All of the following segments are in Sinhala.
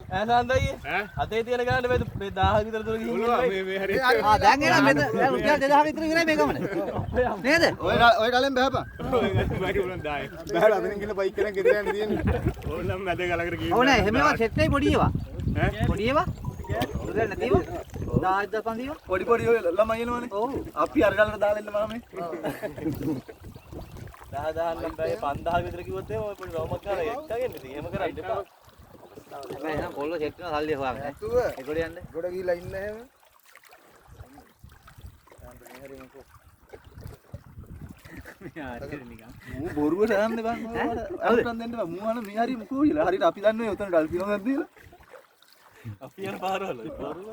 සාන්දයි අතේ තියෙන ගාන මේ 1000 විතර දුර ගිහින් මේ හරි දැන් එනවා මෙතන දැන් රුපියල් 2000 විතර ඉවරයි මේ ගමන නේද ඔය කලෙන් බහපන් බයි උනන් දායි බහලා අතනින් ගිහලා බයික් එකක් ගෙදර යන්න තියෙන්නේ ඕනම් මැද ගලකට ගිහින් ඕ නෑ එහෙම ඒවා සෙට් එකයි පොඩි ඒවා පොඩි ඒවා දුරෙන් නැතිව 10500 පොඩි ඔය ළමයි එනවනේ ඔව් අපි අර ගලකට දාලා ඉන්න මාමේ 10000 නම් බෑ 5000 විතර කිව්වොත් එහෙම ඔය පොඩි රවුමක් ගාලා එක්කගෙන ඉතින් එහෙම කරන්න එපා හැබැයි එහෙනම් පොල්ල සෙට් වෙන සල්ලි හොයාගන්න නැතුව ඒකට යන්න ගොඩ ගිහලා ඉන්න එහෙම මූ බොරුව සරන්නේ බං අරන් දෙන්න බං මූ අහන මේ හරි මොකෝ කියලා හරියට අපි දන්නේ උතන ඩල්ෆිනෝ එකක් දීලා අපි යන පාරවල බොරුව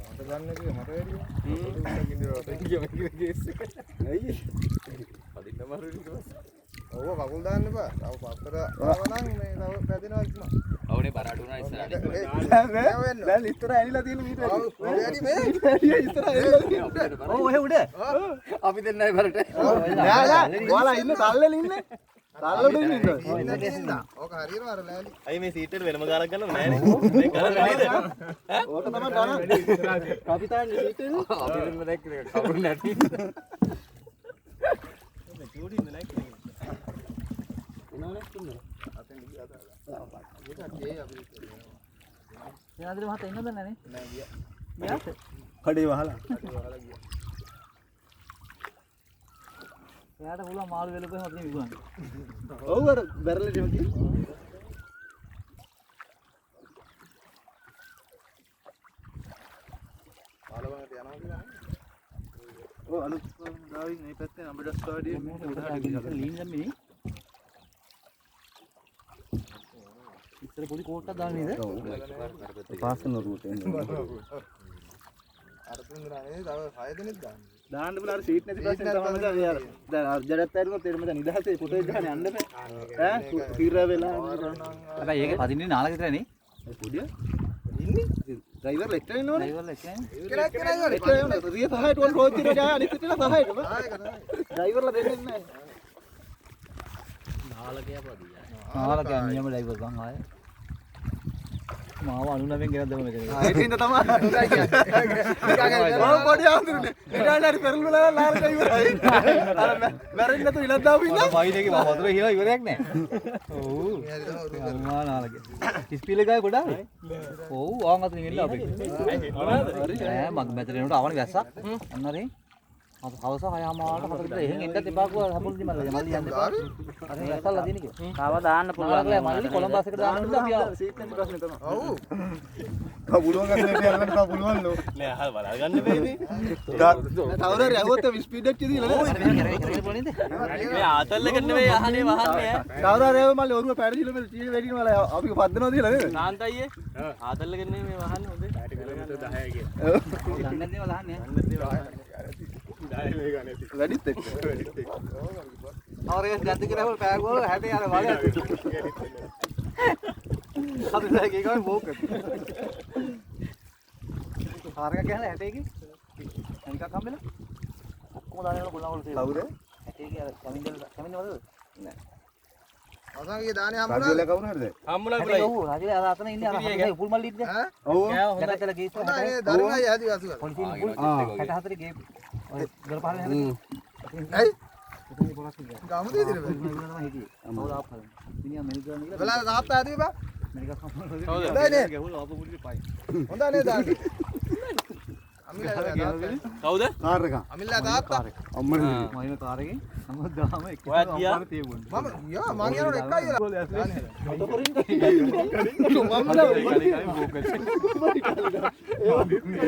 මට ගන්න කිව්ව මට වැඩි කේස් එක ඇයි පදින්න මාරු ඊට පස්සේ ඔව් කකුල් දාන්න එපා තව පතර ආවනම් මේ තව පැදෙනවා ඉක්ම අවුනේ බර අඩු වුණා ඉස්සරහට දැන් ඉතර ඇලිලා තියෙන මීට වැඩි මේ ඉතර ඇලිලා තියෙන ඔව් එහෙ උඩ අපි දෙන්නයි බරට නෑ ඔයාලා ඉන්න තල්ලෙල ඉන්නේ තල්ලෙට ඉන්නේ ඕක හරියම අර ලෑලි අයි මේ සීට් එකට වෙනම ගානක් ගන්නව නෑනේ මේ ගාන නේද ඕක තමයි ගාන කපිතාන් සීට් එක අපි වෙනම දැක්කේ කවුරු නැති චූඩි ඉන්න නැහැ කියන්නේ අතෙන් ගියා දාලා ඒක ඒ අපි එනාදේ මහත එන්නද නැනේ නෑ ගියා ගියාද කඩේ වහලා ගියා එයාට පුළුවන් මාළු වෙලපෙම අතේ විකුණන්න ඔව් අර බැරලෙට එම කිව්වා පාලවකට යනවා කියලා ඔව් අලුත් ගාවින් මේ පැත්තේ නම්බරස් කාඩිය උඩහට ගිහලා ලීන් දැම්මේ ඉතර පොඩි කෝට්ටක් දාන්න නේද පාසන රූට් එන්නේ අර තුන් දෙනා නේද තව 6 දෙනෙක් දාන්න බුණා අර සීට් නැති ප්‍රශ්නේ තමයි මචං යාර දැන් අර්ජඩත් ඇරුණොත් එන්න මචං නිදහසේ පුතේ ගහන්න යන්න බෑ ඈ තීර වෙලා හැබැයි ඒකේ පදින්නේ නාල විතරනේ පොඩිය ඉන්නේ ඩ්‍රයිවර් එක්ක ඉන්නවනේ ඩ්‍රයිවර්ලා එක්කනේ එක්ක ඉන්නේ රිය සහයට වල් රෝච් එක ගා අනිත් පිටට සහයට ඩ්‍රයිවර්ලා දෙන්නේ නැහැ නාලකයා නියම ඩ්‍රයිවර් ගන් ආයේ මාව 99 ගෙනත් දෙමු මෙතන ඒකින්ද තමයි හොඳයි කියන්නේ ඔව් පොඩි ආන්දුනේ ඊටාට හරි පෙරල් වල ලාල් ඩ්‍රයිවර් අර මැරෙන්න නැතු ඉලක් දාපු ඉන්න මයිනේගේ මම වතුර හිලා ඉවරයක් නැහැ ඔව් අම්මා නාලකේ ස්පීල් එකයි ගොඩාක් ඔව් ආන් අතරින් එන්න අපි ඈ මග මෙතන එනකොට ආවනේ වැස්සා අන්න හරි අප හවස 6:00 මාට හතරට එහෙන් එන්නත් එපා කිව්වා සමුල්දි මල්ලි යන්න එපා අර වැස්සල්ලා තියෙන කිව්වා තාම දාන්න පුළුවන් මල්ලි කොළඹ බස් එකට දාන්න ඕනේ අපි ආවා සීට් එකේ ප්‍රශ්නේ තමයි ඔව් කවුලුවන් ගන්නට යන්න තව පුළුවන් නෝ නෑ අහල් බලා ගන්න බෑනේ තවර යවුවොත් ස්පීඩ් එක දීලා නේද කරේ පොලින්ද මේ ආතල් එක නෙවෙයි අහනේ වහන්නේ තවර යව මල්ලි ඔරුව පැඩ කිලෝමීටර් 30 වැඩි වල අපි පද්දනවා දීලා නේද සාන්තයියේ ආතල් එක නෙවෙයි මේ වහන්නේ හොඳේ 60 කිලෝමීටර් 10 කියලා දන්නේ දේවල් අහන්නේ වැඩිත් එක්ක අවරේ ගත්ත කියලා පෑග වල 60 යන වල අපි දැන් ඒක මොකද කාර්යයක් ගහලා 60 එකේ අනිකක් හම්බෙලා ඔක්කොම දාගෙන යන ගොල්ලන්වල තියෙනවා කවුද 60 එකේ අර කමින්ද වලද නෑ අවසන්ගේ දානේ හම්බුණා රාජිලා කවුරු හරිද හම්බුණා නෑ ඔව් රාජිලා අර අතන ඉන්නේ අර උපුල් මල්ලිත් නේ ඔව් කැටතල ගේස් හොඳයි දරුණයි ආදි අසුව පොලිසිය උපුල් 64 ගේ ඔය ගලපාරේ ඇයි ඉතින් පොරස් ගියා ගාමුද ඉදිරිය තමයි හිටියේ අවුල ආපහු මිනිහා මෙල්ගා නිකලා වෙලා තාත්තා ආදී බා මේක සම්පූර්ණ හොඳයි හොඳයි නේ ගැහුල ආපු මුලින් පයි හොඳයි නේ දාන්නේ අමිලා කවුද කාර් එක අමිලා තාත්තා අම්මනේ මම කාර් එකේ හැමදාම එක ඔයා ගියා? අම්මාට තියුණා මම යා මං යනකොට එකයි මොකද